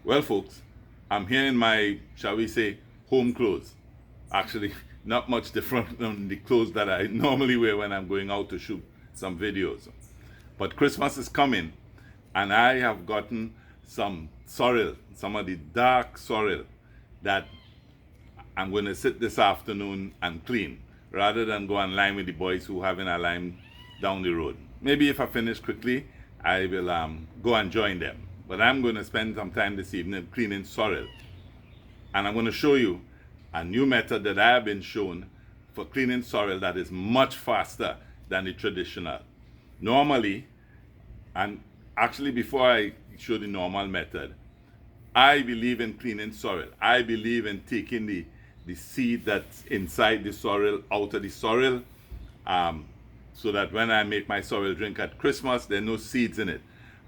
Well, folks, I'm here in my, shall we say, home clothes. Actually, not much different from the clothes that I normally wear when I'm going out to shoot some videos. But Christmas is coming, and I have gotten some sorrel, some of the dark sorrel that I'm going to sit this afternoon and clean, rather than go and lime with the boys who having a lime down the road. Maybe if I finish quickly, I will go and join them. But I'm going to spend some time this evening cleaning sorrel. And I'm going to show you a new method that I have been shown for cleaning sorrel that is much faster than the traditional. Normally, and actually before I show the normal method, I believe in cleaning sorrel. I believe in taking the seed that's inside the sorrel out of the sorrel, so that when I make my sorrel drink at Christmas, there are no seeds in it.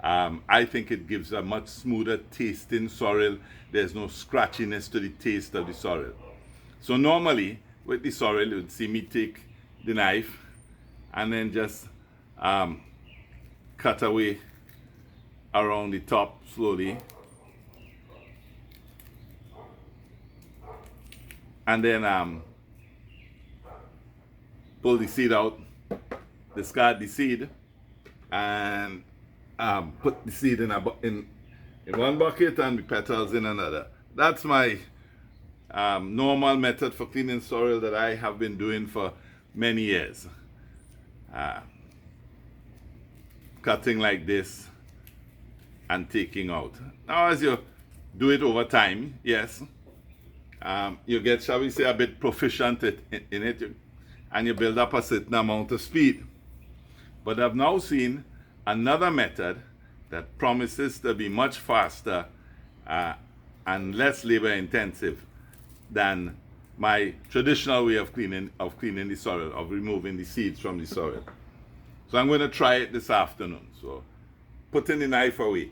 I think it gives a much smoother tasting sorrel. There's no scratchiness to the taste of the sorrel. So normally, with the sorrel, you would see me take the knife and then just cut away around the top slowly. And then pull the seed out, discard the seed, and put the seed in one bucket and the petals in another. That's my normal method for cleaning sorrel that I have been doing for many years. Cutting like this and taking out. Now, as you do it over time, yes, you get, shall we say, a bit proficient in it, and you build up a certain amount of speed. But I've now seen another method that promises to be much faster and less labor intensive than my traditional way of cleaning the sorrel, of removing the seeds from the sorrel. So I'm going to try it this afternoon. So putting the knife away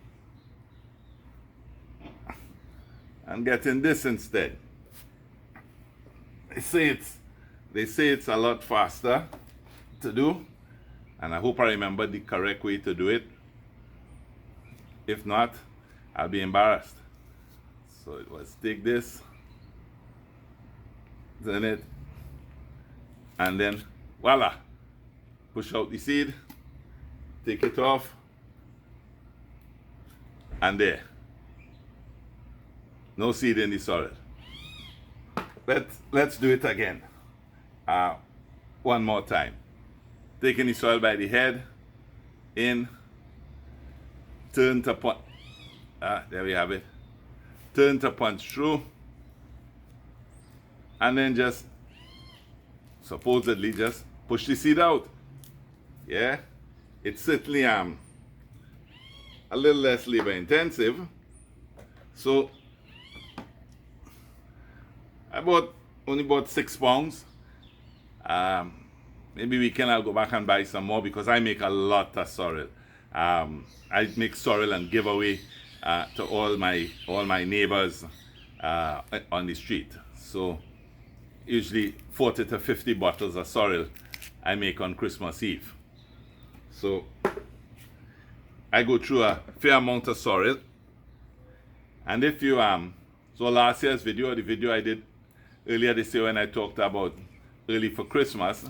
and getting this instead. They say it's a lot faster to do, and I hope I remember the correct way to do it. If not, I'll be embarrassed. So it was take this, turn it, and then voila, push out the seed, take it off, and there, no seed in the sorrel. Let's do it again. One more time. Taking the sorrel by the head, in, turn to punch. There we have it. Turn to punch through, and then just supposedly just push the seed out. Yeah, it's certainly a little less labor intensive. So I only bought 6 pounds. Maybe weekend I'll go back and buy some more, because I make a lot of sorrel. I make sorrel and give away to all my neighbors on the street. So usually 40 to 50 bottles of sorrel I make on Christmas Eve. So I go through a fair amount of sorrel. And if you so last year's video, or the video I did earlier this year when I talked about early for Christmas,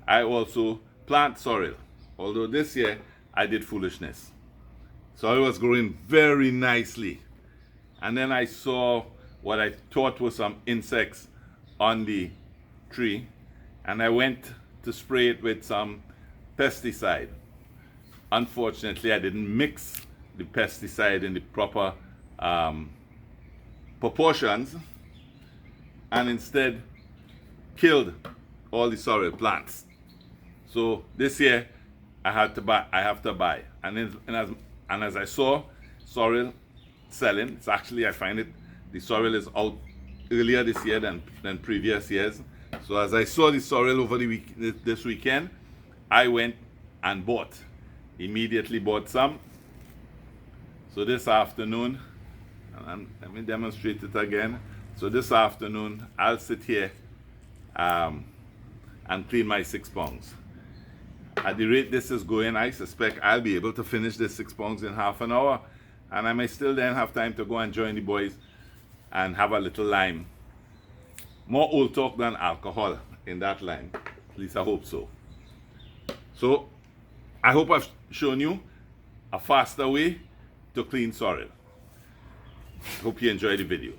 I also plant sorrel. Although this year I did foolishness. Sorrel was growing very nicely. And then I saw what I thought was some insects on the tree, and I went to spray it with some pesticide. Unfortunately, I didn't mix the pesticide in the proper proportions, and instead killed all the sorrel plants. So this year I have to buy. And as I saw sorrel selling, it's actually, I find it, the sorrel is out earlier this year than previous years. So as I saw the sorrel over this weekend, I went and immediately bought some. So this afternoon, and let me demonstrate it again. So this afternoon, I'll sit here and clean my 6 pounds. At the rate this is going, I suspect I'll be able to finish this 6 pounds in half an hour. and I may still then have time to go and join the boys and have a little lime. More old talk than alcohol in that line. At least I hope so. So I hope I've shown you a faster way to clean sorrel. Hope you enjoy the video.